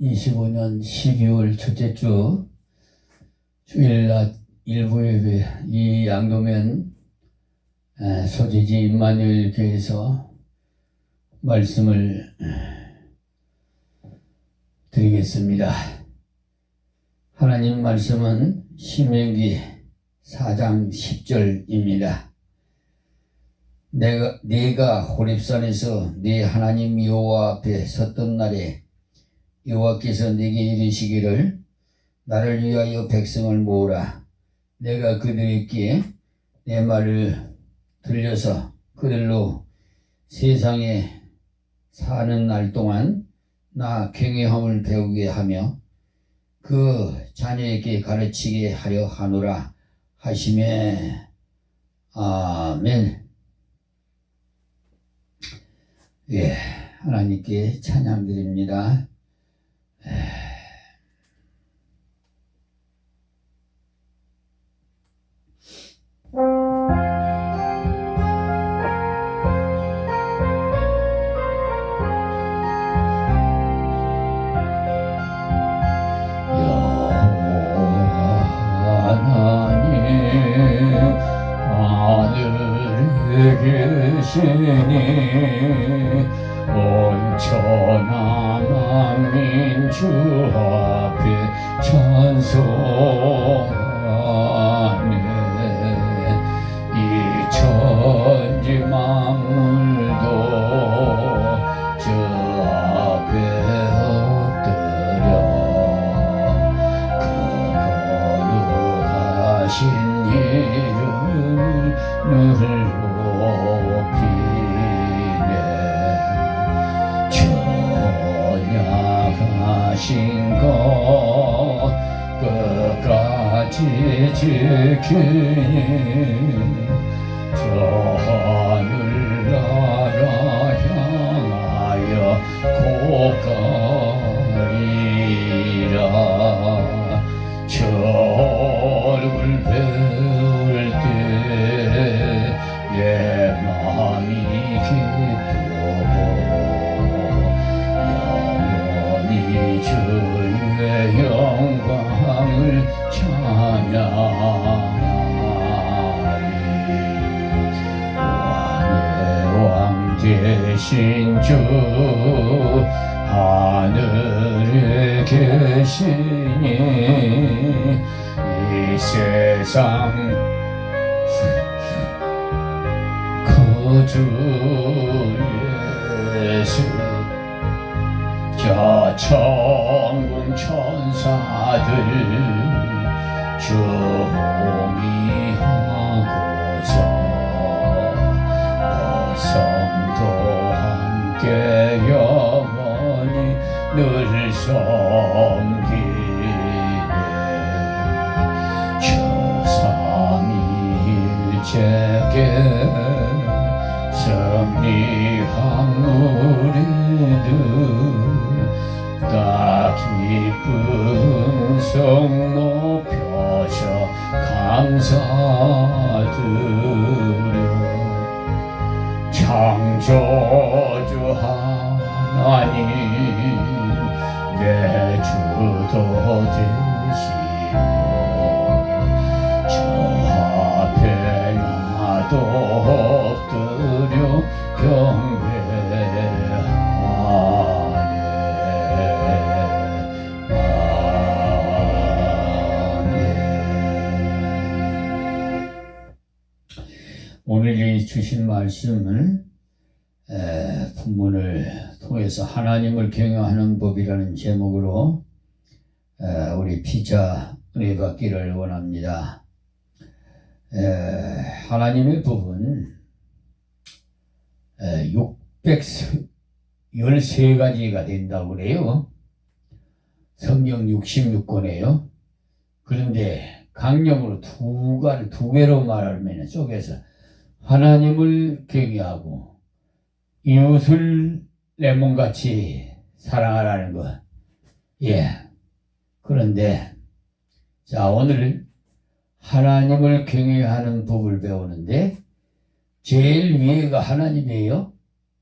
2025년 12월 첫째 주 주일 낮 일부 예배, 이 양도면 소재지 임마누엘 교회에서 말씀을 드리겠습니다. 하나님 말씀은 신명기 4장 10절입니다. 네가 호렙산에서 네 하나님 여호와 앞에 섰던 날에 여호와께서 네게 이르시기를 나를 위하여 백성을 모으라. 내가 그들에게 내 말을 들려서 그들로 세상에 사는 날 동안 나 경외함을 배우게 하며 그 자녀에게 가르치게 하려 하노라 하시매. 아멘. 예, 하나님께 찬양드립니다. 계시니 온천한 만민 주 앞에 찬송하네. 이 천지 만물도 주 앞에 엎드려 그 거룩하신 이름을 높이네. 전약하신 것 끝까지 지키니 저 하늘나라 향하여 고가리라. 저 얼굴 배울 때 내 마음이 기쁘고 영원히 주의 영광을 찬양하리. 왕의 왕 되신 주 하늘에 계시니 이 세상 주 예수 저 천군 천사들 주미하고서 어성도 함께 영원히 늘 섬기네. 저 삼위일체께 승리한 우리들 다 기쁜 성 높여서 감사드려. 창조주 하나님 내 주도 되시고 저 앞에 나도 엎드려 경배하네. 오늘 주신 말씀을 본문을 통해서 하나님을 경외하는 법이라는 제목으로 우리 피자 은혜 받기를 원합니다. 하나님의 법은 613가지가 된다고 그래요. 성경 66권에요. 그런데 강령으로 두 개로 말하면 쪼개서 하나님을 경외하고 이웃을 내 몸같이 사랑하라는 것. 예. 그런데 자, 오늘 하나님을 경외하는 법을 배우는데 제일 위에가 하나님이에요.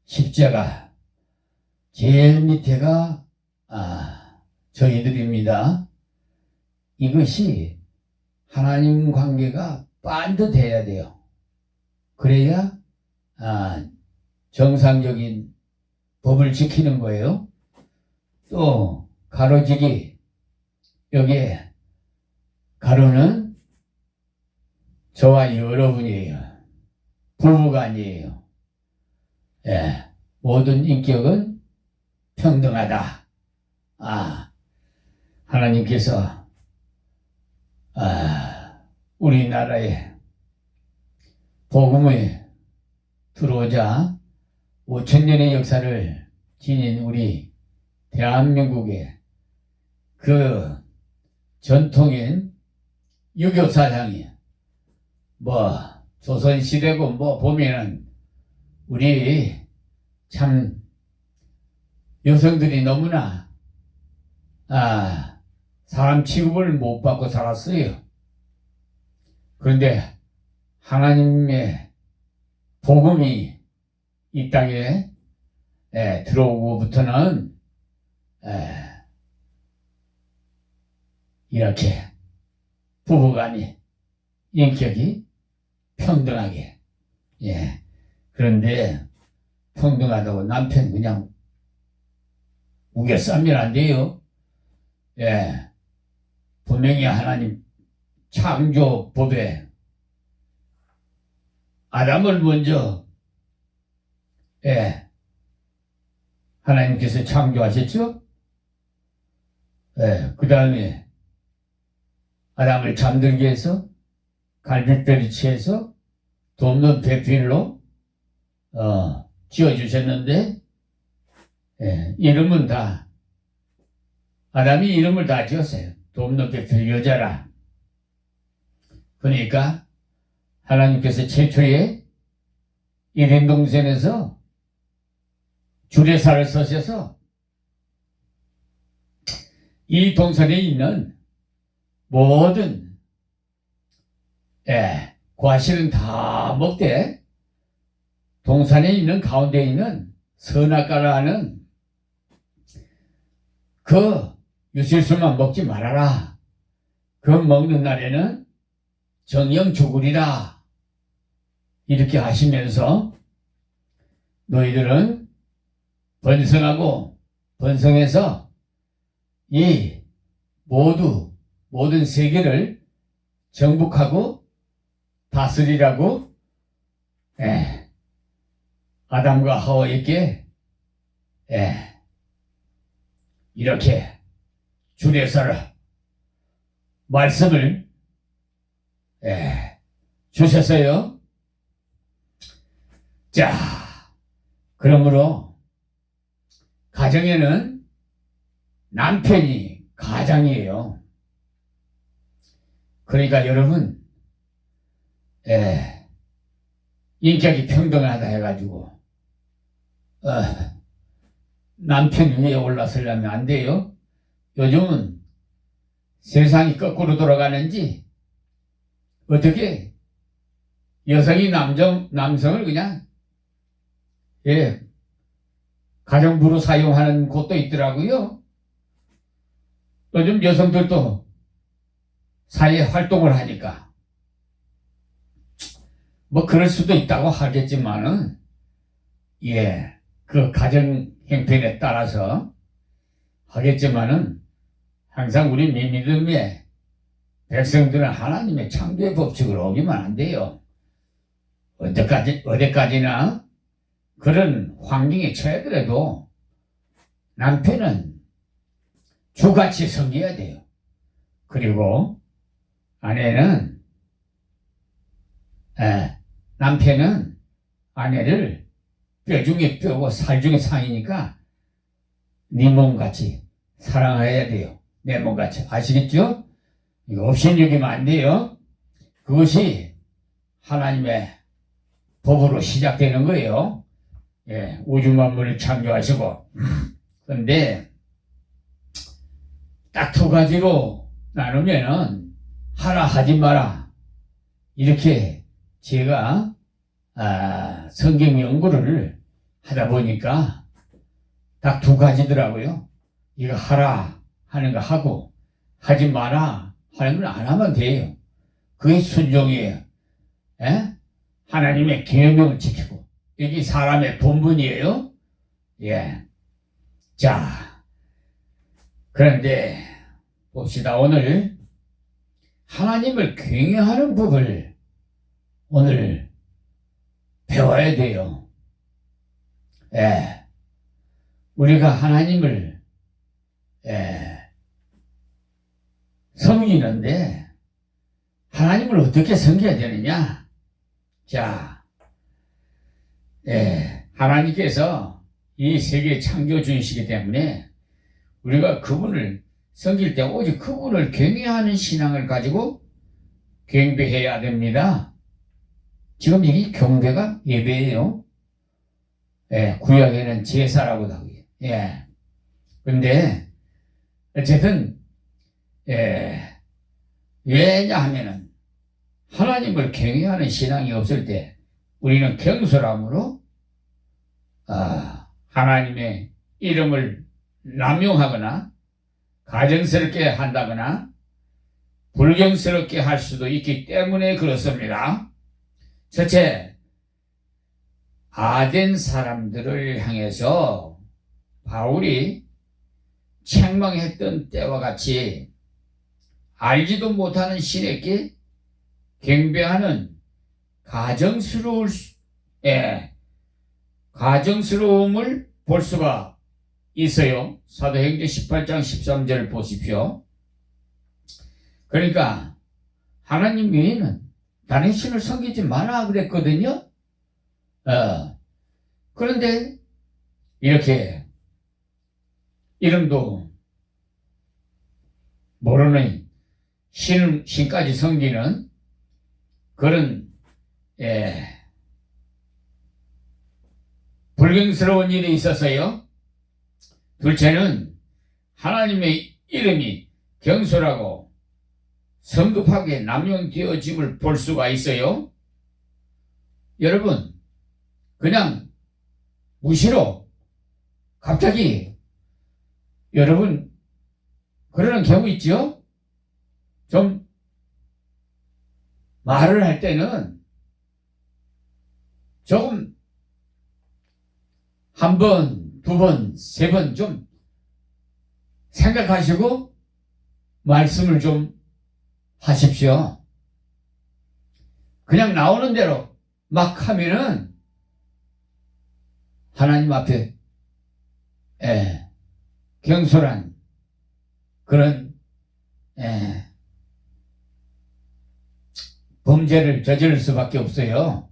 십자가. 제일 밑에가 저희들입니다. 이것이 하나님 관계가 반듯해야 돼요. 그래야 정상적인 법을 지키는 거예요. 또 가로지기, 여기에 가로는 저와 여러분이에요. 부부간이에요. 예, 모든 인격은 평등하다. 하나님께서 우리나라에 복음이 들어오자 5,000년의 역사를 지닌 우리 대한민국의 그 전통인 유교 사상이 조선시대고 보면은 우리 참 여성들이 너무나 사람 취급을 못 받고 살았어요. 그런데 하나님의 복음이 이 땅에 들어오고부터는 이렇게 부부간이 인격이 평등하게, 그런데 평등하다고 남편 그냥 우겨 싸면 안 돼요. 분명히 하나님 창조법에 아담을 먼저 하나님께서 창조하셨죠. 그 다음에 아담을 잠들게 해서 갈빗뼈를 취해서 돕는 배필로 지어주셨는데, 이름은 다 아담이 이름을 다 지었어요. 돕는 배필 여자라. 그러니까 하나님께서 최초에 에덴 동산에서 주례사를 쓰셔서 이 동산에 있는 모든 과실은 다 먹되 동산에 있는 가운데 있는 선악과라는 그 유실수만 먹지 말아라. 그 먹는 날에는 정령 죽으리라. 이렇게 하시면서 너희들은 번성하고 번성해서 이 모든 세계를 정복하고 다스리라고 아담과 하와에게 이렇게 주례사를 말씀을 주셨어요. 자, 그러므로 가정에는 남편이 가장이에요. 그러니까 여러분 인격이 평등하다 해가지고 남편 위에 올라서려면 안 돼요. 요즘은 세상이 거꾸로 돌아가는지 어떻게 여성이 남성을 그냥 가정부로 사용하는 곳도 있더라고요. 요즘 여성들도 사회 활동을 하니까 그럴 수도 있다고 하겠지만은 그 가정 형편에 따라서 하겠지만은 항상 우리 믿음의 백성들은 하나님의 창조의 법칙으로 오기만 안 돼요. 어디까지나 그런 환경에 처하더라도 남편은 주같이 섬겨야 돼요. 그리고 남편은 아내를 뼈 중에 뼈고 살 중에 살이니까 네 몸같이 사랑해야 돼요. 내 몸같이. 아시겠죠? 이거 업신여기면 안 돼요. 그것이 하나님의 법으로 시작되는 거예요. 우주 만물을 창조하시고. 그런데 딱 두 가지로 나누면은 하라 하지 마라. 이렇게 제가 성경 연구를 하다 보니까 딱 두 가지더라고요. 이거 하라 하는 거 하고, 하지 마라 하는 건 안 하면 돼요. 그게 순종이에요. 예? 하나님의 계명을 지키고. 이게 사람의 본분이에요. 예. 자, 그런데 봅시다. 오늘 하나님을 경외하는 법을 오늘 배워야 돼요. 예. 우리가 하나님을 섬기는데 하나님을 어떻게 섬겨야 되느냐? 자, 하나님께서 이 세계 창조주이시기 때문에 우리가 그분을 섬길 때 오직 그분을 경외하는 신앙을 가지고 경배해야 됩니다. 지금 이게 경배가 예배예요. 구약에는 제사라고도 하고요. 근데 어쨌든 왜냐하면은 하나님을 경외하는 신앙이 없을 때 우리는 경솔함으로 하나님의 이름을 남용하거나 가정스럽게 한다거나 불경스럽게 할 수도 있기 때문에 그렇습니다. 첫째, 아덴 사람들을 향해서 바울이 책망했던 때와 같이 알지도 못하는 신에게 경배하는 가정스러움을 볼 수가 있어요. 사도행전 18장 13절 보십시오. 그러니까 하나님 외에는 다른 신을 섬기지 마라 그랬거든요. 그런데 이렇게 이름도 모르는 신까지 섬기는 그런 불경스러운 일이 있었어요. 둘째는 하나님의 이름이 경솔하고 성급하게 남용되어짐을 볼 수가 있어요. 여러분, 그냥 무시로 갑자기 여러분 그러는 경우 있죠? 좀 말을 할 때는 조금 한 번, 두 번, 세 번 좀 생각하시고 말씀을 좀 하십시오. 그냥 나오는 대로 막 하면은 하나님 앞에 경솔한 그런 범죄를 저지를 수밖에 없어요.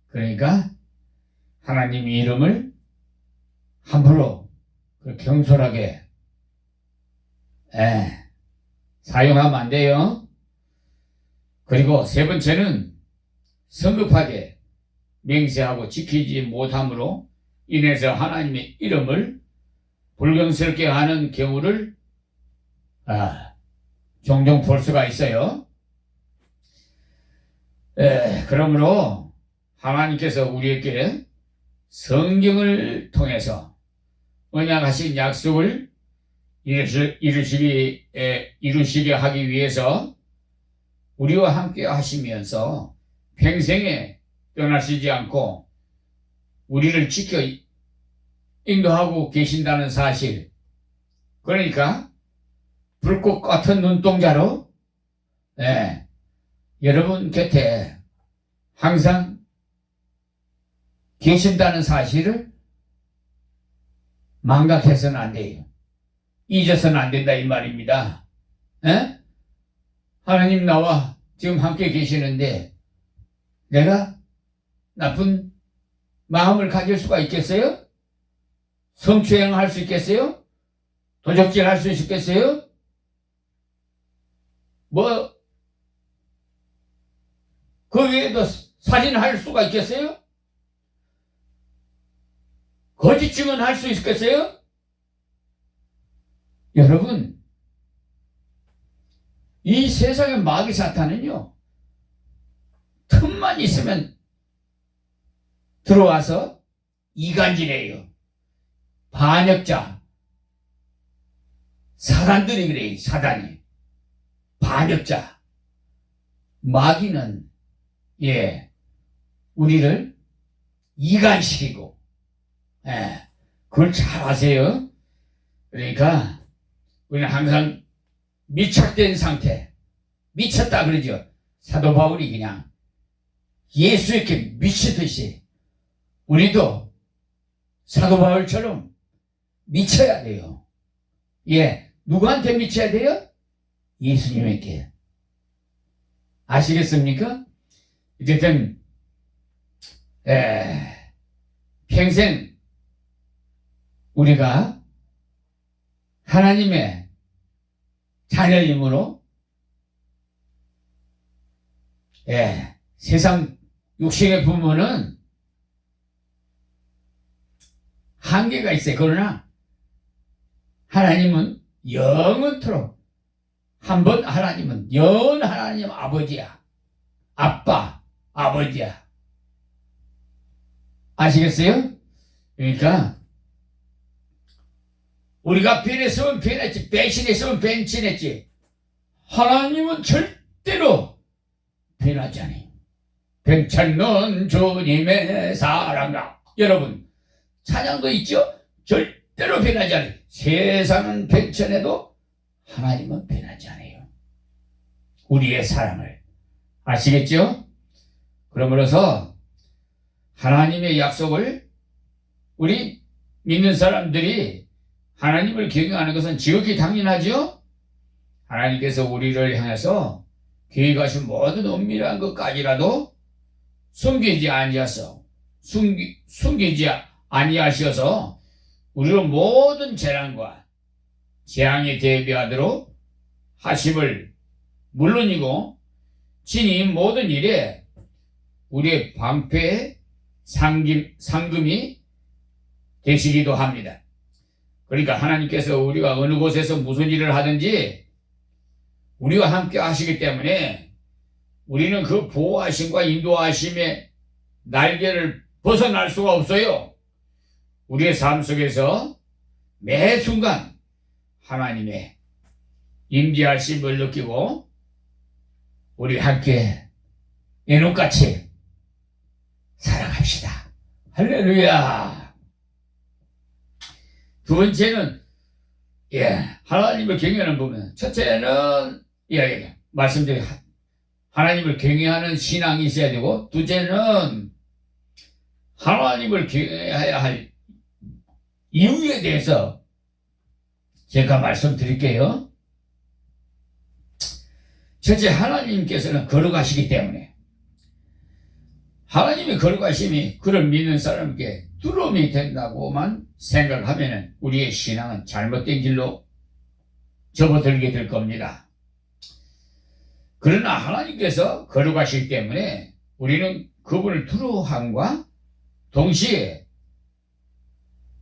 그러니까 하나님 이름을 함부로 경솔하게 사용하면 안 돼요. 그리고 세 번째는 성급하게 맹세하고 지키지 못함으로 인해서 하나님의 이름을 불경스럽게 하는 경우를 종종 볼 수가 있어요. 그러므로 하나님께서 우리에게 성경을 통해서 언약하신 약속을 이루시게 하기 위해서 우리와 함께 하시면서 평생에 떠나시지 않고 우리를 지켜 인도하고 계신다는 사실, 그러니까 불꽃 같은 눈동자로 여러분 곁에 항상 계신다는 사실을 망각해서는 안 돼요. 잊어서는 안 된다 이 말입니다. 하나님 나와 지금 함께 계시는데 내가 나쁜 마음을 가질 수가 있겠어요? 성추행할 수 있겠어요? 도적질 할 수 있겠어요? 그 외에도 살인할 수가 있겠어요? 거짓 증언할 수 있겠어요? 여러분, 이 세상의 마귀 사탄은요, 틈만 있으면 들어와서 이간질해요. 반역자, 사단들이 그래. 사단이 반역자 마귀는 우리를 이간시키고 그걸 잘 아세요. 그러니까 우리는 항상 미착된 상태, 미쳤다 그러죠. 사도 바울이 그냥 예수에게 미치듯이 우리도 사도 바울처럼 미쳐야 돼요. 누구한테 미쳐야 돼요? 예수님에게. 아시겠습니까? 어쨌든 평생 우리가 하나님의 자녀임으로 세상 육신의 부모는 한계가 있어요. 그러나 하나님은 영원토록 한번 하나님은 영원 하나님 아버지야. 아빠, 아버지야. 아시겠어요? 그러니까 우리가 변했으면 변했지, 배신했으면 배신했지, 하나님은 절대로 변하지 않아요. 괜찮는 주님의 사랑과 여러분 찬양도 있죠. 절대로 변하지 않아요. 세상은 변천해도 하나님은 변하지 않아요. 우리의 사랑을 아시겠죠? 그러므로서 하나님의 약속을 우리 믿는 사람들이 하나님을 경외하는 것은 지극히 당연하죠. 하나님께서 우리를 향해서 계획하신 모든 은밀한 것까지라도 숨기지 아니하셔서 우리로 모든 재난과 재앙에 대비하도록 하심을 물론이고 친히 모든 일에 우리의 방패의 상금이 되시기도 합니다. 그러니까 하나님께서 우리가 어느 곳에서 무슨 일을 하든지 우리와 함께 하시기 때문에 우리는 그 보호하심과 인도하심의 날개를 벗어날 수가 없어요. 우리의 삶 속에서 매 순간 하나님의 임재하심을 느끼고 우리 함께 애녹같이 살아갑시다. 할렐루야. 두 번째는 하나님을 경외하는 부분. 첫째는 말씀드린 하나님을 경외하는 신앙이 있어야 되고, 둘째는 하나님을 경외해야 할 이유에 대해서 제가 말씀드릴게요. 첫째, 하나님께서는 걸어가시기 때문에 하나님의 걸어가심이 그를 믿는 사람에게 두려움이 된다고만 생각하면 우리의 신앙은 잘못된 길로 접어들게 될 겁니다. 그러나 하나님께서 걸어가시기 때문에 우리는 그분을 두려워함과 동시에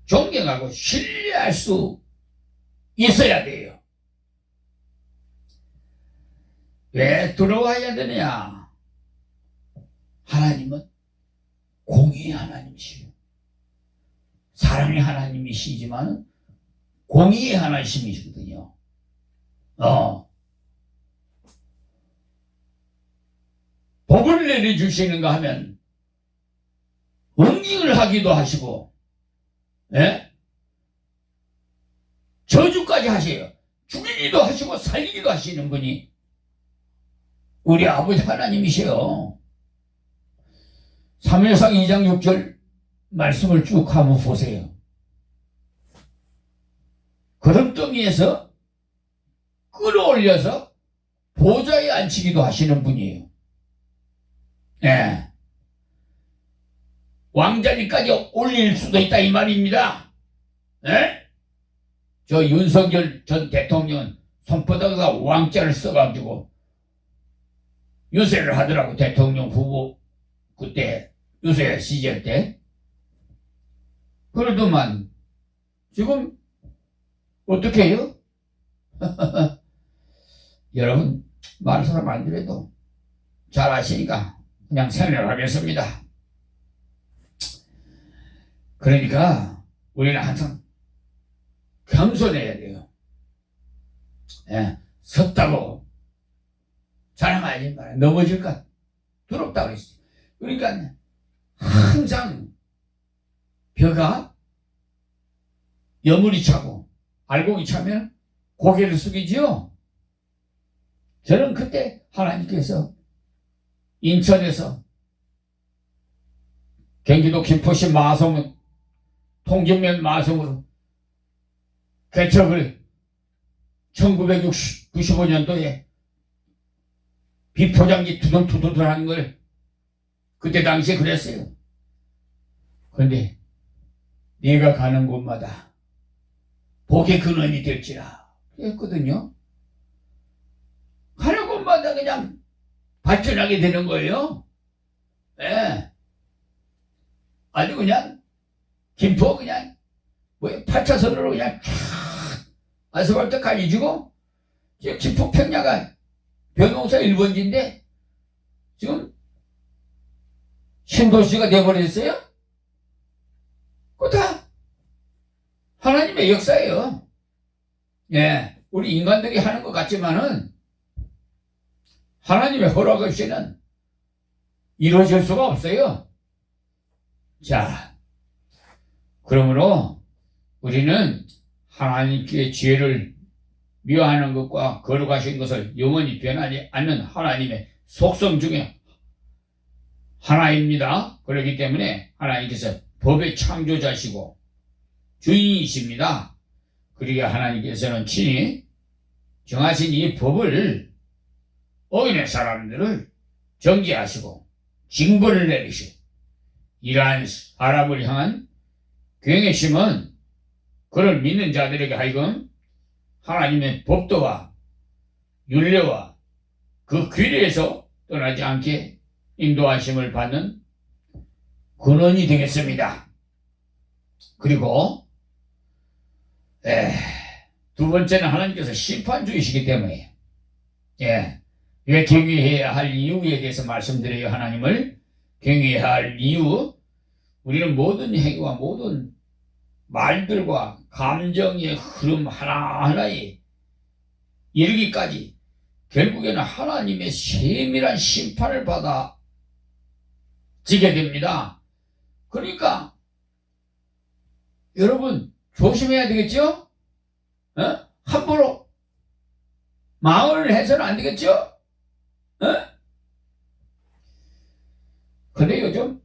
존경하고 신뢰할 수 있어야 돼요. 왜 두려워해야 되느냐? 하나님은 공의의 하나님이시요. 사랑의 하나님이시지만 공의의 하나님이시거든요. 복을 내려주시는가 하면 응징을 하기도 하시고, 저주까지 하세요. 죽이기도 하시고 살리기도 하시는 분이 우리 아버지 하나님이세요. 사무엘상 2장 6절 말씀을 쭉 한번 보세요. 거름덩이에서 끌어올려서 보좌에 앉히기도 하시는 분이에요. 왕자리까지 올릴 수도 있다 이 말입니다. 저 윤석열 전 대통령은 손바닥에다 왕자를 써가지고 유세를 하더라고. 대통령 후보 그때 유세 시절 때. 그러더만 지금 어떻게 해요? 여러분 많은 사람 안 들어도 잘 아시니까 그냥 설명하겠습니다. 그러니까 우리는 항상 겸손해야 돼요. 예, 섰다고 자랑하지 마라. 넘어질까 두렵다고 그랬어요. 그러니까 항상 벼가 여물이 차고 알곡이 차면 고개를 숙이지요. 저는 그때 하나님께서 인천에서 경기도 김포시 마성 통진면 마성으로 개척을 1995년도에 비포장지 두들두들 하는 걸 그때 당시에 그랬어요. 그런데 네가 가는 곳마다 복의 근원이 될지라 그랬거든요. 가는 곳마다 그냥 발전하게 되는 거예요. 예. 아주 그냥 김포 그냥 뭐 8차선으로 그냥 쫙 아스팔트 깔려지고 지금 김포 평야가 변호사 1번지인데 지금 신도시가 돼버렸어요. 그거 다 하나님의 역사예요. 예, 우리 인간들이 하는 것 같지만은 하나님의 허락 없이는 이루어질 수가 없어요. 자, 그러므로 우리는 하나님께 지혜를 미워하는 것과 거룩하신 것을 영원히 변하지 않는 하나님의 속성 중에 하나입니다. 그렇기 때문에 하나님께서 법의 창조자시고 주인이십니다. 그러기에 하나님께서는 친히 정하신 이 법을 어기는 사람들을 정죄하시고 징벌을 내리시고 이러한 사람을 향한 경외심은 그를 믿는 자들에게 하여금 하나님의 법도와 율례와 그 규례에서 떠나지 않게 인도하심을 받는 근원이 되겠습니다. 그리고 두 번째는 하나님께서 심판주이시기 때문에 왜 경외해야 할 이유에 대해서 말씀드려요. 하나님을 경외해야 할 이유, 우리는 모든 행위와 모든 말들과 감정의 흐름 하나하나에 이르기까지 결국에는 하나님의 세밀한 심판을 받아 지게 됩니다. 그러니까 여러분 조심해야 되겠죠? 함부로 마음을 해서는 안 되겠죠? 근데 요즘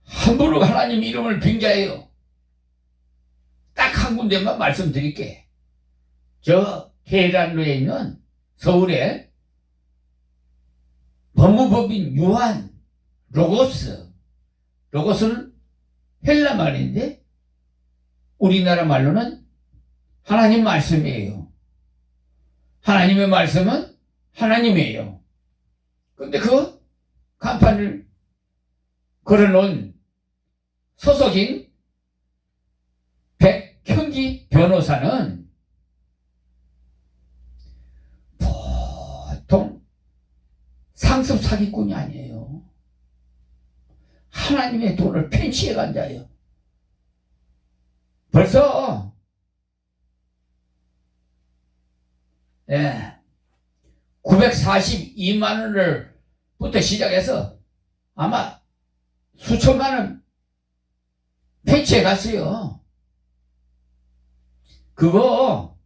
함부로 하나님 이름을 빙자해요. 딱 한 군데만 말씀드릴게. 저 계단로에 있는 서울에 법무법인 유한 로고스는 헬라 말인데 우리나라 말로는 하나님 말씀이에요. 하나님의 말씀은 하나님이에요. 근데 그 간판을 걸어놓은 소속인 백형기 변호사는 보통 상습 사기꾼이 아니에요. 하나님의 돈을 편취해 간 자예요. 벌써 942만 원을 부터 시작해서 아마 수천만 원 편취해 갔어요. 그거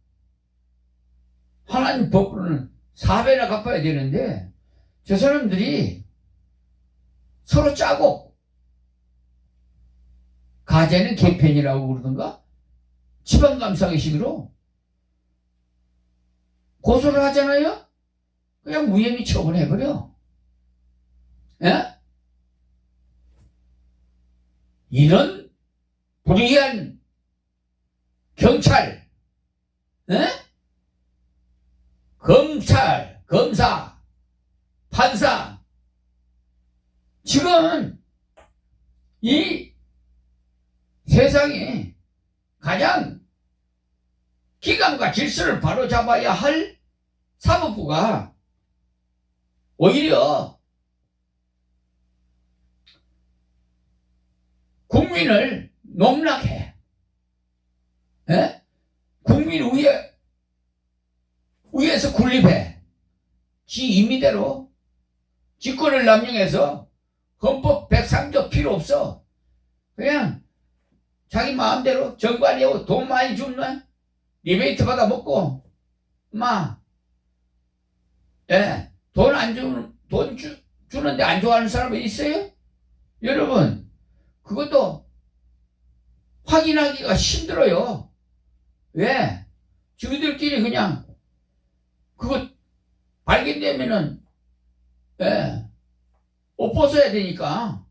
하나님 법으로는 4배나 갚아야 되는데 저 사람들이 서로 짜고 가재는 개편이라고 그러던가 지방감사의식으로 고소를 하잖아요. 그냥 무혐의 처분해버려. 이런 불의한 경찰, 검찰, 검사, 판사, 지금 이 세상에 가장 기강과 질서를 바로잡아야 할 사법부가 오히려 국민을 농락해. 국민 위에 설립해. 지 임의대로 직권을 남용해서 헌법 103조 필요 없어. 그냥 자기 마음대로 정관이고 돈 많이 주면 리베이트 받아 먹고 돈 안 주는 주는데 안 좋아하는 사람이 있어요? 여러분 그것도 확인하기가 힘들어요. 왜? 저희들끼리 그냥 그거 발견되면은 옷 벗어야 되니까.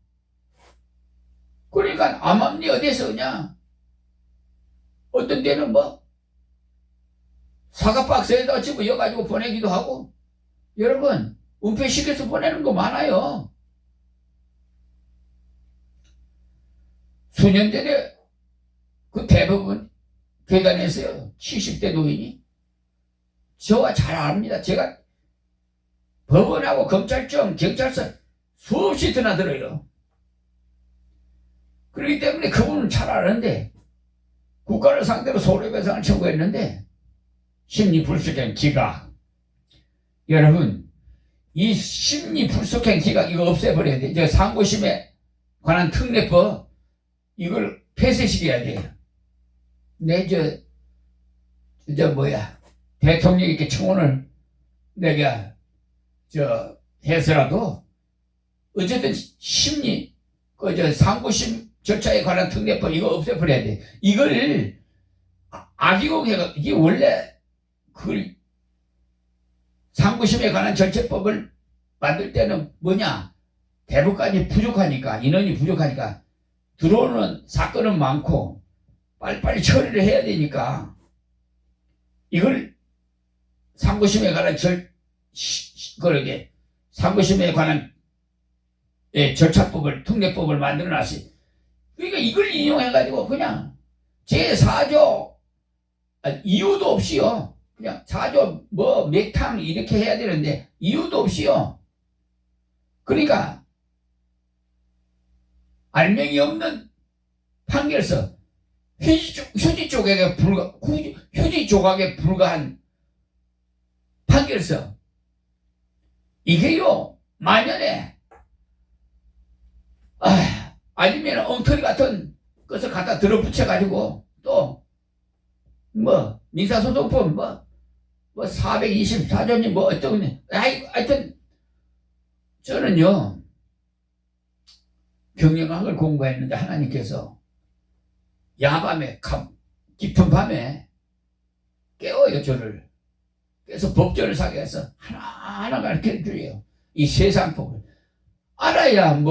그러니까 암암리 어디서 그냥 어떤 데는 뭐 사과 박스에다 집어여가지고 보내기도 하고. 여러분 은폐시켜서 보내는 거 많아요. 수년 전에 그 대부분 계단에서요 70대 노인이 저와 잘 압니다. 제가 법원하고 검찰청 경찰서 수없이 드나들어요. 그렇기 때문에 그분은 잘 아는데 국가를 상대로 손해배상을 청구했는데 심리불속행 기각. 여러분 이 심리불속행 기각 이거 없애버려야 돼. 이제 상고심에 관한 특례법 이걸 폐쇄시켜야 돼요. 대통령이 이렇게 청원을 내가 해서라도 어쨌든 상고심 절차에 관한 특례법 이거 없애버려야 돼. 이걸 악용해가 이게 원래 그 상고심에 관한 절차법을 만들 때는 대법관이 부족하니까 인원이 부족하니까 들어오는 사건은 많고 빨리빨리 처리를 해야 되니까 이걸 상고심에 관한 상고심에 관한 절차법을 특례법을 만들어 놨어요. 그러니까 이걸 인용해가지고 그냥 제4조 이유도 없이요. 그냥 4조 몇 탕 이렇게 해야 되는데 이유도 없이요. 그러니까 알맹이 없는 판결서 휴지 조각에 불과한 판결서 이게요 만연에 아니면 엉터리 같은 것을 갖다 들어붙여가지고 또 민사소송법 424조니 어쩌니 하여튼 저는요 경영학을 공부했는데 하나님께서 야밤에 깊은 밤에 깨워요 저를. 그래서 법전을 사게 해서 하나하나 가르쳐줘요. 이 세상법을 알아야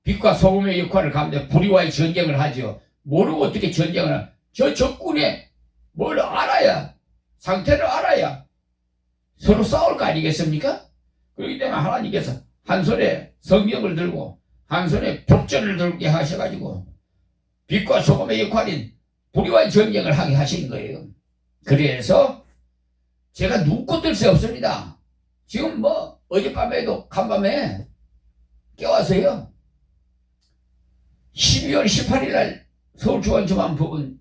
빛과 소금의 역할을 가운데 불의와의 전쟁을 하죠. 모르고 어떻게 전쟁을 하나. 저 적군의 뭘 알아야 상태를 알아야 서로 싸울 거 아니겠습니까? 그렇기 때문에 하나님께서 한 손에 성경을 들고 한 손에 법전을 들게 하셔가지고 빛과 소금의 역할인 불의와의 전쟁을 하게 하신 거예요. 그래서 제가 눈코 뜰 새 없습니다. 지금 어젯밤에도 간밤에 깨워서요 12월 18일 날 서울중앙지방법원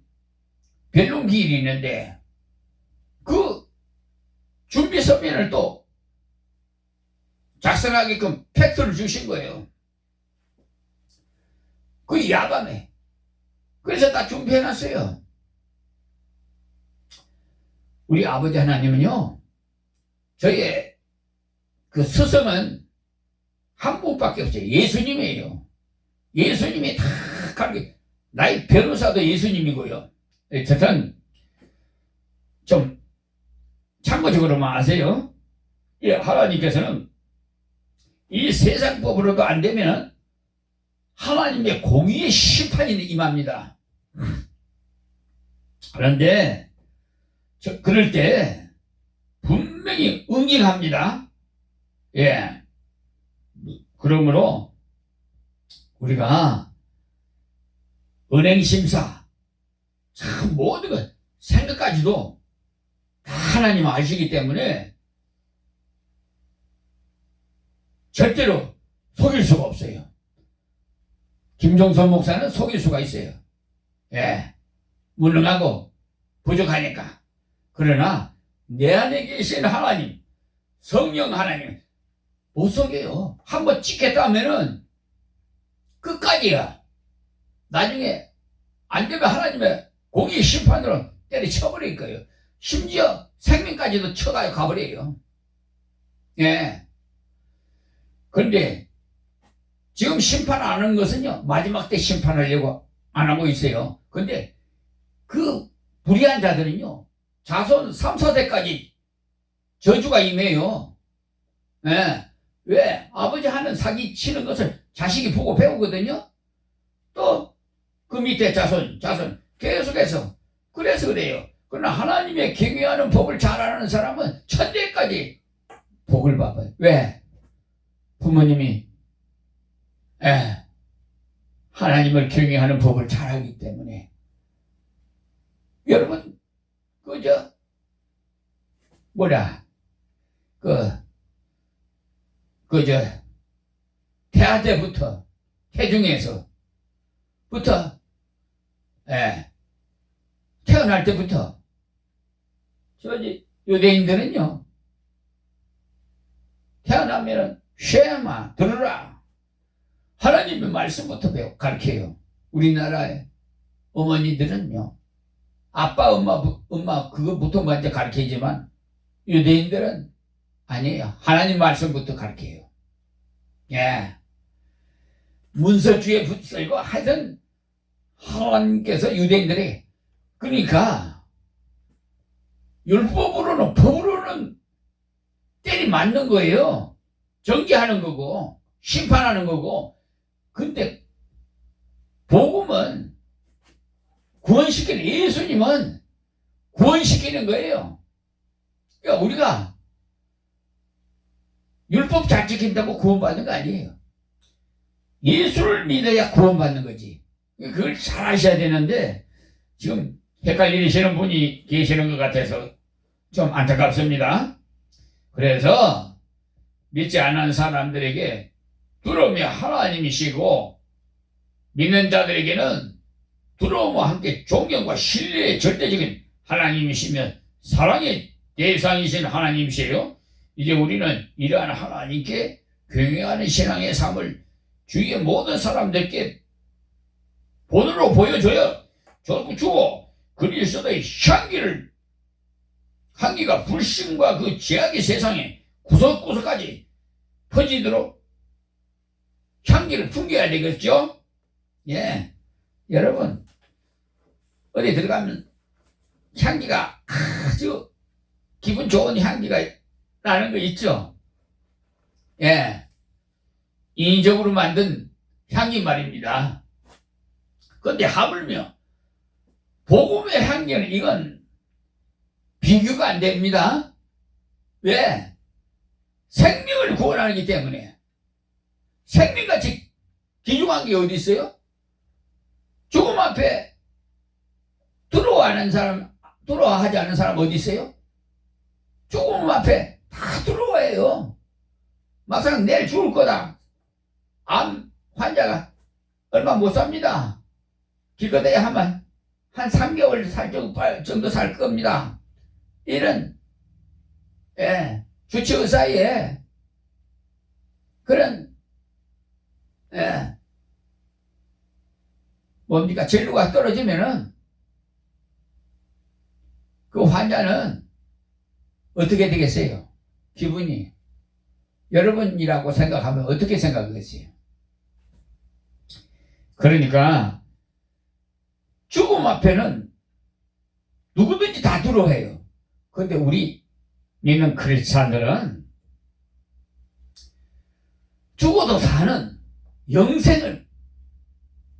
변론기일이 있는데 그 준비 서면을 또 작성하게끔 팩트를 주신 거예요. 그 야밤에. 그래서 다 준비해놨어요. 우리 아버지 하나님은요 저희의 그 스승은 한 분밖에 없어요. 예수님이에요. 예수님이 다 가르쳐. 나의 변호사도 예수님이고요. 어쨌든 좀 참고적으로만 아세요. 하나님께서는 이 세상법으로도 안 되면 하나님의 공의의 심판이 임합니다. 그런데 그럴 때 분명히 응징합니다. 그러므로 우리가 은행심사 참 모든 것 생각까지도 다 하나님 아시기 때문에 절대로 속일 수가 없어요. 김종선 목사는 속일 수가 있어요. 무능하고 부족하니까. 그러나 내 안에 계신 하나님, 성령 하나님 못 속여요. 한번 찍겠다 하면은 끝까지야. 나중에 안 되면 하나님의 공의 심판으로 때려쳐버릴 거예요. 심지어 생명까지도 쳐가 가버려요. 예. 그런데 지금 심판 안 하는 것은요, 마지막 때 심판하려고 안 하고 있어요. 근데 그 불의한 자들은요, 자손 3, 4대까지 저주가 임해요. 예. 왜? 아버지 하는 사기 치는 것을 자식이 보고 배우거든요. 또 그 밑에 자손 계속해서. 그래서 그래요. 그러나 하나님의 경외하는 법을 잘 아는 사람은 천대까지 복을 받아요. 왜? 부모님이 하나님을 경외하는 법을 잘 알기 때문에. 여러분 그저 태아때부터 태중에서부터 태어날 때부터 저기 유대인들은요, 태어나면은 쉐마 들으라 하나님의 말씀부터 가르쳐요. 우리나라의 어머니들은요, 아빠 엄마 그거부터 먼저 가르치지만 유대인들은 아니에요. 하나님 말씀부터 가르쳐요. 예. 문서주에 붙들고 하여튼 하나님께서 유대인들이, 그러니까 율법으로는 법으로는 때리 맞는 거예요. 정죄하는 거고 심판하는 거고. 근데 복음은 구원시키는, 예수님은 구원시키는 거예요. 그러니까 우리가 율법 잘 지킨다고 구원받는 거 아니에요. 예수를 믿어야 구원받는 거지. 그걸 잘 아셔야 되는데 지금 헷갈리시는 분이 계시는 것 같아서 좀 안타깝습니다. 그래서 믿지 않은 사람들에게 두려움이 하나님이시고, 믿는 자들에게는 두려움과 함께 존경과 신뢰의 절대적인 하나님이시며 사랑의 대상이신 하나님이세요. 이제 우리는 이러한 하나님께 경외하는 신앙의 삶을 주위의 모든 사람들께 본으로 보여줘야 주고, 그리스도의 향기가 불신과 그 죄악의 세상에 구석구석까지 퍼지도록 향기를 풍겨야 되겠죠? 예. 여러분, 어디 들어가면 향기가 아주 기분 좋은 향기가 나는 거 있죠? 예. 인위적으로 만든 향기 말입니다. 그런데 하물며 복음의 향기는 이건 비교가 안 됩니다. 왜? 생명을 구원하기 때문에. 생명같이 귀중한 게 어디 있어요? 죽음 앞에 두려워하지 않은 사람 어디 있어요? 죽음 앞에 다 두려워해요. 막상 내일 죽을 거다. 암 환자가 얼마 못 삽니다. 기껏해야 하면 한 3개월 정도 살 겁니다. 이런 주치의사의 그런 뭡니까, 진료가 떨어지면은 그 환자는 어떻게 되겠어요? 기분이. 여러분이라고 생각하면 어떻게 생각하겠어요? 그러니까 죽음 앞에는 누구든지 다 두려워해요. 그런데 우리 믿는 크리스찬들은 죽어도 사는 영생을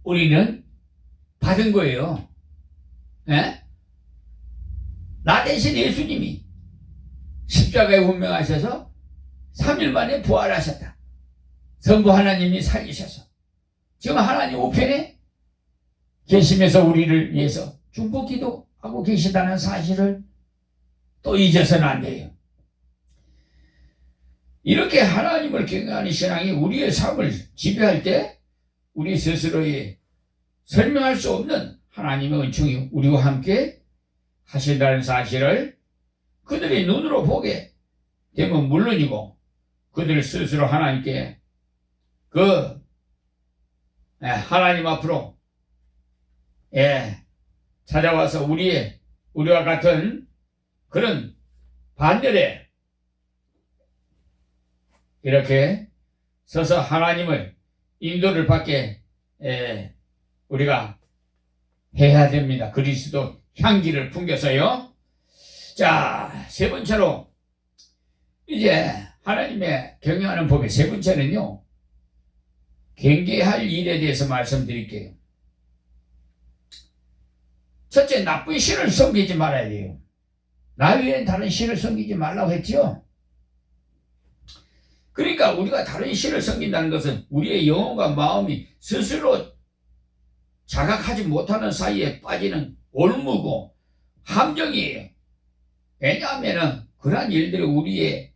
우리는 받은 거예요. 예? 나 대신 예수님이 십자가에 운명하셔서 3일 만에 부활하셨다. 성부 하나님이 살리셔서 지금 하나님 우편에 계시면서 우리를 위해서 중보기도 하고 계시다는 사실을 또 잊어서는 안 돼요. 이렇게 하나님을 경외하는 신앙이 우리의 삶을 지배할 때 우리 스스로의 설명할 수 없는 하나님의 은총이 우리와 함께 하신다는 사실을 그들이 눈으로 보게 되면 물론이고 그들 스스로 하나님께 하나님 앞으로 찾아와서 우리와 같은 그런 반열에 이렇게 서서 하나님을 인도를 받게 우리가 해야 됩니다. 그리스도 향기를 풍겨서요. 자, 세 번째로 이제 하나님의 경영하는 법의 세 번째는요, 경계할 일에 대해서 말씀드릴게요. 첫째, 나쁜 신을 섬기지 말아야 돼요. 나 외에는 다른 신을 섬기지 말라고 했죠. 그러니까 우리가 다른 신을 섬긴다는 것은 우리의 영혼과 마음이 스스로 자각하지 못하는 사이에 빠지는 올무고 함정이에요. 왜냐하면 그러한 일들이 우리의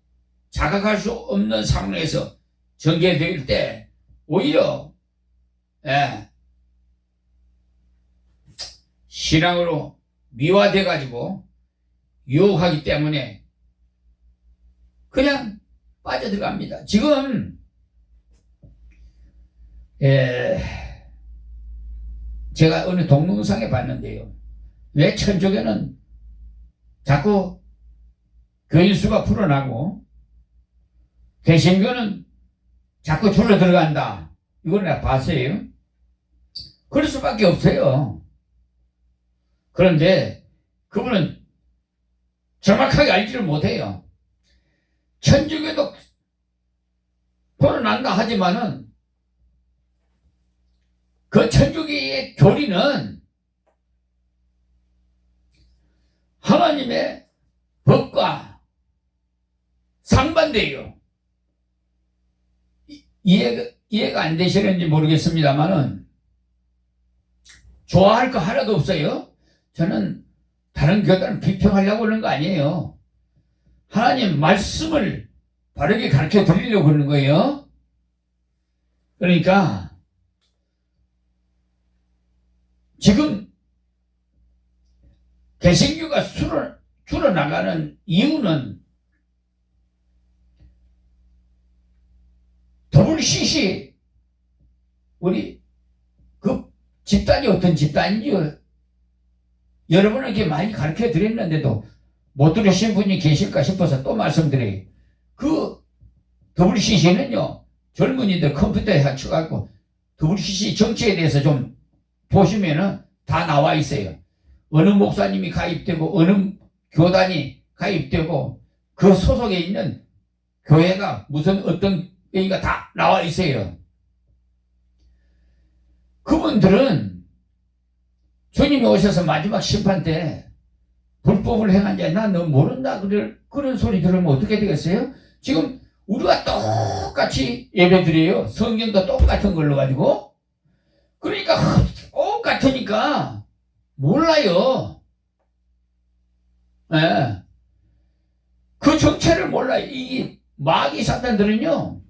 자각할 수 없는 상황에서 전개될 때 오히려 신앙으로 미화돼 가지고 유혹하기 때문에 그냥 빠져들어갑니다. 지금 제가 어느 동영상에 봤는데요. 왜 천주교는 자꾸 교인 수가 불어나고 개신교는 자꾸 줄어들어간다. 이걸 내가 봤어요. 그럴 수밖에 없어요. 그런데 그분은 정확하게 알지를 못해요. 천주교도 불어난다 하지만은 그 천주교의 교리는 하나님의 법과 상반돼요. 이해가 안 되시는지 모르겠습니다만은 좋아할 거 하나도 없어요. 저는 다른 교단을 비평하려고 그러는 거 아니에요. 하나님 말씀을 바르게 가르쳐 드리려고 그러는 거예요. 그러니까 지금 개신교가 줄어나가는 이유는 WCC 우리 그 집단이 어떤 집단인지 여러분에게 많이 가르쳐 드렸는데도 못 들으신 분이 계실까 싶어서 또 말씀드려요. 그 WCC는요, 젊은이들 컴퓨터에 합쳐갖고 WCC 정치에 대해서 좀 보시면은 다 나와 있어요. 어느 목사님이 가입되고 어느 교단이 가입되고 그 소속에 있는 교회가 무슨 어떤 교회가 다 나와 있어요. 그분들은 주님이 오셔서 마지막 심판 때 불법을 행한 자야 나 너 모른다 그런 소리 들으면 어떻게 되겠어요? 지금 우리가 똑같이 예배드려요. 성경도 똑같은 걸로 가지고. 그러니까 똑같으니까 몰라요. 그 정체를 몰라요. 이 마귀 사탄들은요,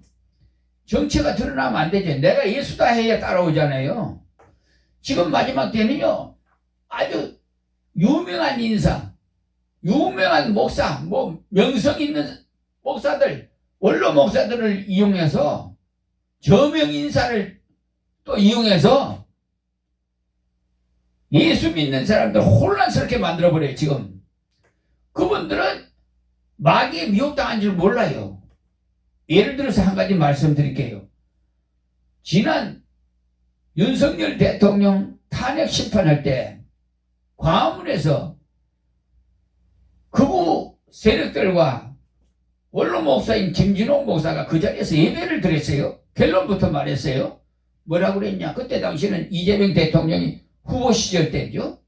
정체가 드러나면 안 되죠. 내가 예수다 해야 따라오잖아요. 지금 마지막 때는요, 아주 유명한 인사, 유명한 목사, 명성 있는 목사들, 원로 목사들을 이용해서 저명 인사를 또 이용해서 예수 믿는 사람들 혼란스럽게 만들어버려요. 지금 그분들은 마귀에 미혹당한 줄 몰라요. 예를 들어서 한 가지 말씀드릴게요. 지난 윤석열 대통령 탄핵 심판할 때 광화문에서 극우 세력들과 원로 목사인 김진홍 목사가 그 자리에서 예배를 드렸어요. 결론부터 말했어요. 뭐라고 그랬냐? 그때 당시는 이재명 대통령이 후보 시절 때죠.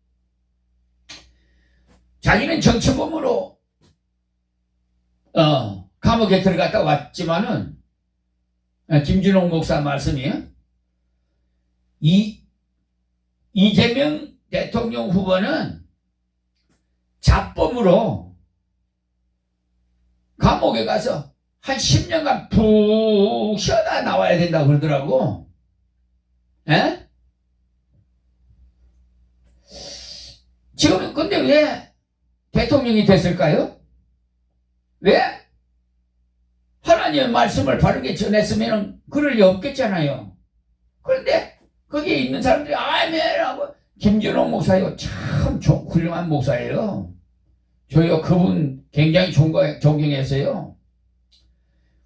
자기는 정치범으로 감옥에 들어갔다 왔지만은 김진홍 목사 말씀이에요. 이재명 대통령 후보는 잡범으로 감옥에 가서 한 10년간 푹 쉬어다 나와야 된다고 그러더라고. 지금 근데 왜 대통령이 됐을까요? 왜? 하나님의 말씀을 바르게 전했으면 그럴 리 없겠잖아요. 그런데 거기에 있는 사람들이 아멘하고 김준호 목사요 참 훌륭한 목사예요. 저요 그분 굉장히 존경했어요.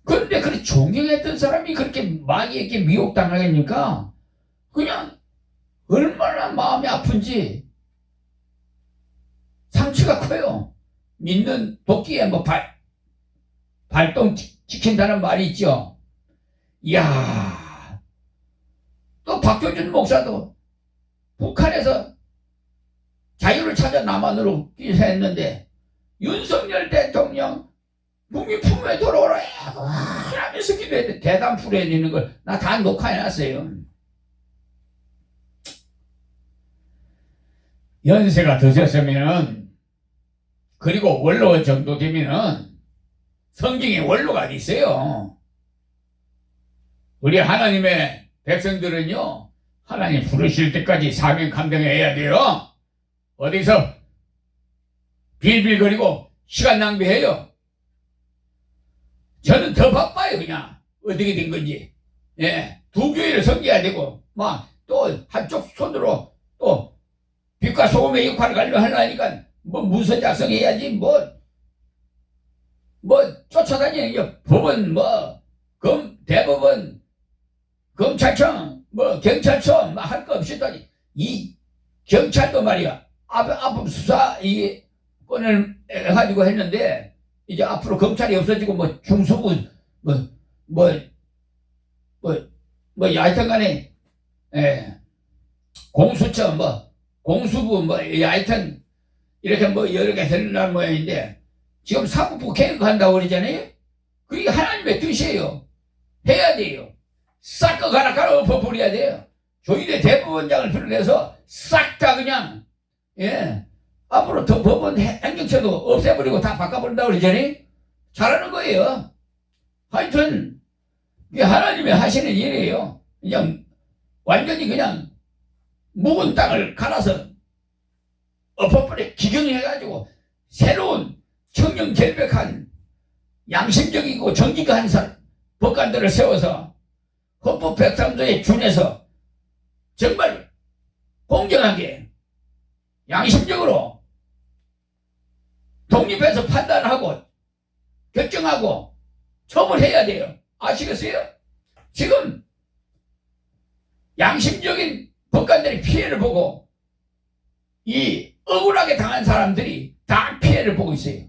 그런데 그 존경했던 사람이 그렇게 마귀에게 미혹당하겠습니까? 그냥 얼마나 마음이 아픈지 상처가 커요. 믿는 도끼에 뭐 발동 지킨다는 말이 있죠. 이야, 또 박효준 목사도 북한에서 자유를 찾아 남한으로 기사했는데 윤석열 대통령 국민 품에 돌아오라 하면서 기도했는데 대담 풀어야 되는 걸 나 다 녹화해놨어요. 연세가 드셨으면은 그리고 원로 정도 되면은 성경에 원로가 어디 있어요. 우리 하나님의 백성들은요 하나님 부르실 때까지 사명 감당해야 돼요. 어디서 빌빌거리고 시간 낭비해요. 저는 더 바빠요. 그냥 어떻게 된 건지. 예, 두 교회를 섬겨야 되고 막 또 한쪽 손으로 또 빛과 소금의 역할을 하려니까 뭐 문서 작성해야지 뭐 쫓아다니는 법원 대법원 검찰청 경찰청 할 거 없이 이 경찰도 말이야 앞으로 수사 이 건을 해가지고 했는데 이제 앞으로 검찰이 없어지고 중수부 하여튼간에 공수처 공수부 하여튼 이렇게 여러 개 되는 모양인데 지금 사법부 개혁한다고 그러잖아요. 그게 하나님의 뜻이에요. 해야 돼요. 싹 가라 엎어버려야 돼요. 조희대 대법원장을 비롯해서 싹 다 그냥 앞으로 더 법원 행정처도 없애버리고 다 바꿔버린다고 그러잖아요. 잘하는 거예요. 하여튼 이게 하나님이 하시는 일이에요. 그냥 완전히 그냥 묵은 땅을 갈아서 엎어버려 기경해가지고 새로운 청렴결백한 양심적이고 정직한 법관들을 세워서 헌법 103조에 준해서 정말 공정하게 양심적으로 독립해서 판단하고 결정하고 처벌해야 돼요. 아시겠어요? 지금 양심적인 법관들이 피해를 보고 이 억울하게 당한 사람들이 다 피해를 보고 있어요.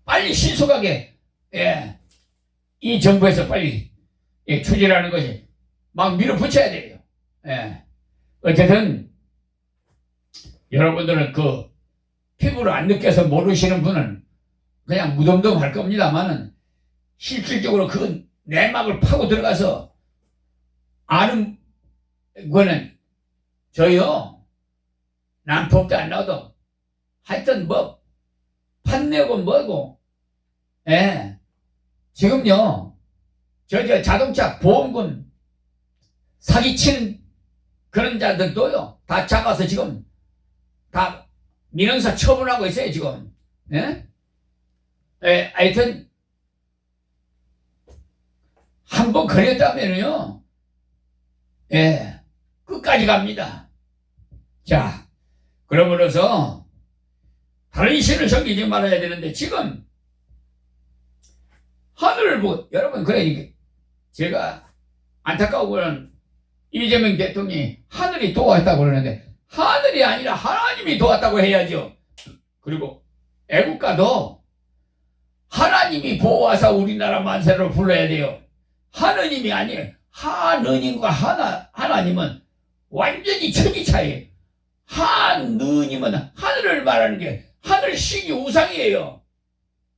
빨리 신속하게 이 정부에서 빨리 추진하는 것이 막 밀어붙여야 돼요. 어쨌든 여러분들은 그 피부를 안 느껴서 모르시는 분은 그냥 무덤덤 할 겁니다만은 실질적으로 그 내막을 파고 들어가서 아는 거는 저요 난법도 안 나와도 하여튼 판내고 뭐고 지금요 저 자동차 보험금 사기치는 그런 자들도요 다 잡아서 지금 다 민형사 처분하고 있어요 지금. 하여튼 한번 걸렸다면요 끝까지 갑니다. 자, 그러므로서 다른 신을 섬기지 말아야 되는데 지금 하늘을 보고 여러분 그래 제가 안타까우고는 이재명 대통령이 하늘이 도왔다고 그러는데 하늘이 아니라 하나님이 도왔다고 해야죠. 그리고 애국가도 하나님이 보호하사 우리나라 만세로 불러야 돼요. 하느님이 아니에요. 하느님과 하나님은 완전히 천지 차이에요. 하느님은 하늘을 말하는 게 하늘 신이 우상이에요.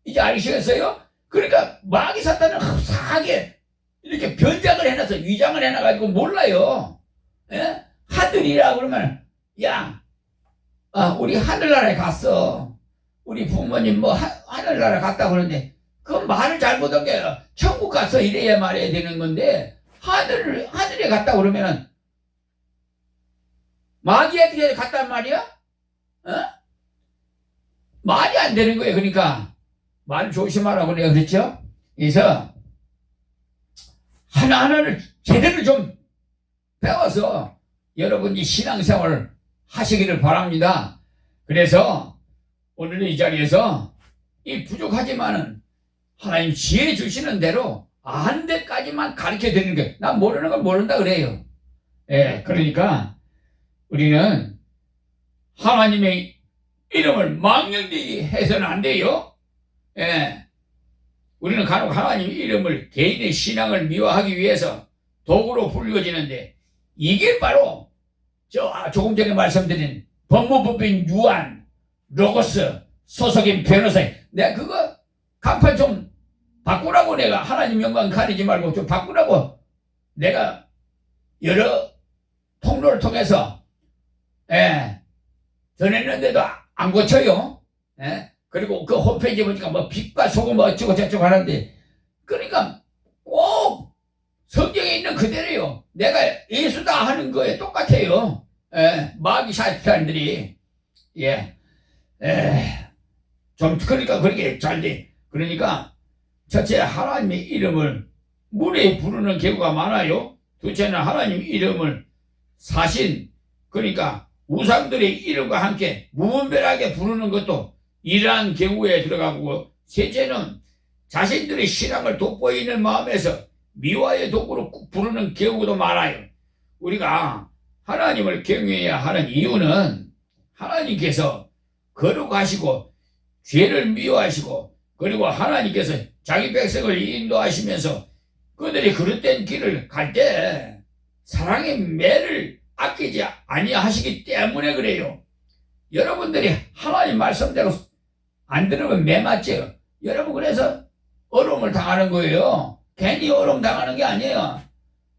이제 아시겠어요? 그러니까 마귀 사탄은 흡사하게 이렇게 변장을 해놔서 위장을 해놔가지고 몰라요. 하늘이라 그러면 우리 하늘나라에 갔어. 우리 부모님 하늘나라 갔다 그러는데 그 말을 잘못한 게 천국 가서 이래야 말해야 되는 건데 하늘에 갔다 그러면은 마귀한테 갔단 말이야? 말이 안 되는 거예요. 그러니까 말 조심하라고 내가 그랬죠. 그래서 하나하나를 제대로 좀 배워서 여러분이 신앙생활을 하시기를 바랍니다. 그래서 오늘 이 자리에서 이 부족하지만은 하나님 지혜 주시는 대로 아는 데까지만 가르쳐 드리는 게, 난 모르는 걸 모른다 그래요. 예, 그러니까 우리는 하나님의 이름을 망령되게 해서는 안 돼요. 예, 우리는 간혹 하나님 이름을 개인의 신앙을 미화하기 위해서 도구로 불려지는데, 이게 바로 조금 전에 말씀드린 법무법인 유한 로고스 소속인 변호사, 내가 그거 간판 좀 바꾸라고, 내가 하나님 영광 가리지 말고 좀 바꾸라고 내가 여러 통로를 통해서 전했는데도 안 고쳐요. 그리고 그 홈페이지 보니까 뭐 빛과 소금 어쩌고 저쩌고 하는데, 그러니까 꼭 성경에 있는 그대로요. 내가 예수다 하는 거에 똑같아요. 마귀 사람들이. 좀 그러니까 그렇게 잘 돼. 그러니까 첫째, 하나님의 이름을 무례히 부르는 경우가 많아요. 둘째는 하나님 이름을 사신, 그러니까 우상들의 이름과 함께 무분별하게 부르는 것도 이러한 경우에 들어가고, 셋째는 자신들의 신앙을 돋보이는 마음에서 미화의 도구로 부르는 경우도 많아요. 우리가 하나님을 경외해야 하는 이유는 하나님께서 거룩하시고 죄를 미워하시고, 그리고 하나님께서 자기 백성을 인도하시면서 그들이 그릇된 길을 갈 때 사랑의 매를 아끼지 아니하시기 때문에 그래요. 여러분들이 하나님 말씀대로 안 들으면 매 맞죠. 여러분, 그래서 어려움을 당하는 거예요. 괜히 어려움 당하는 게 아니에요.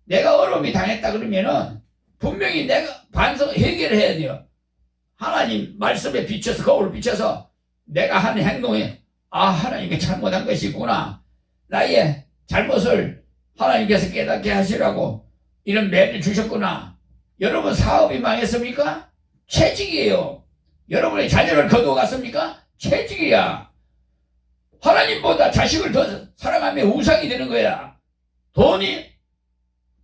내가 어려움이 당했다 그러면은 분명히 내가 반성 해결을 해야 돼요. 하나님 말씀에 비춰서, 거울을 비춰서 내가 한 행동에 하나님께 잘못한 것이 있구나, 나의 잘못을 하나님께서 깨닫게 하시라고 이런 매를 주셨구나. 여러분 사업이 망했습니까? 채직이에요. 여러분의 자녀를 거두어갔습니까? 채직이야. 하나님보다 자식을 더 사랑하면 우상이 되는 거야. 돈이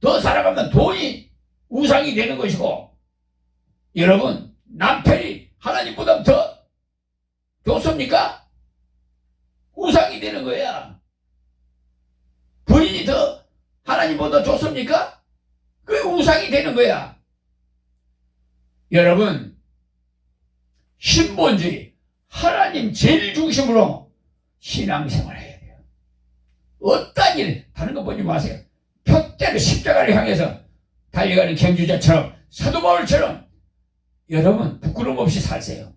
더 사랑하면 돈이 우상이 되는 것이고, 여러분 남편이 하나님보다 더 좋습니까? 우상이 되는 거야. 부인이 더 하나님보다 좋습니까? 그게 우상이 되는 거야. 여러분, 신본주의, 하나님 제일 중심으로 신앙생활을 해야 돼요. 어떤 일 다른 거 보지 마세요. 표대로 십자가를 향해서 달려가는 경주자처럼, 사도 바울처럼 여러분 부끄러움 없이 사세요.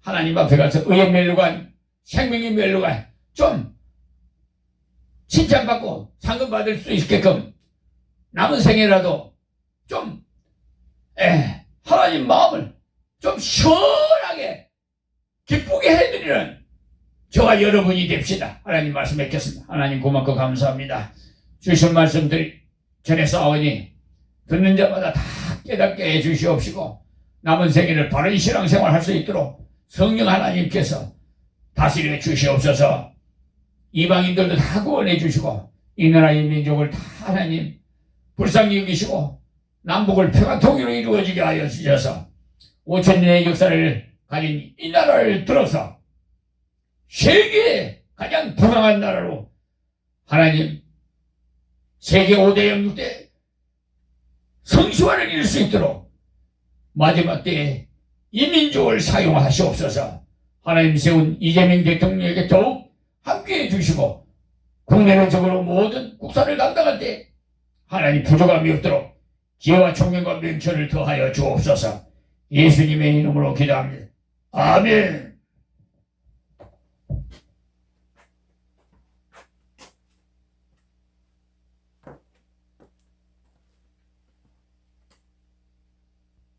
하나님 앞에 가서 의의 멸류관, 생명의 멸류관 좀 칭찬받고 상금 받을 수 있게끔 남은 생애라도 좀 하나님 마음을 좀 시원하게 기쁘게 해드리는 저와 여러분이 됩시다. 하나님 말씀 뵙겠습니다. 하나님 고맙고 감사합니다. 주신 말씀들 전해싸우니 듣는 자마다 다 깨닫게 해주시옵시고, 남은 생애를 바른 신앙생활 할 수 있도록 성령 하나님께서 다스려 주시옵소서. 이방인들도 다 구원해 주시고, 이 나라의 민족을 다 하나님 불쌍히 여기시고 남북을 평화 통일로 이루어지게 하여 주셔서 5000년의 역사를 가진 이 나라를 들어서 세계의 가장 풍성한 나라로 하나님 세계 5대 영육대 성수화를 이룰 수 있도록 마지막 때에 이 민족을 사용하시옵소서. 하나님 세운 이재명 대통령에게 더욱 함께해 주시고, 국내적으로 모든 국산을 감당할 때 하나님 부족함이 없도록 지혜와 총명과 명철을 더하여 주옵소서. 예수님의 이름으로 기도합니다. 아멘.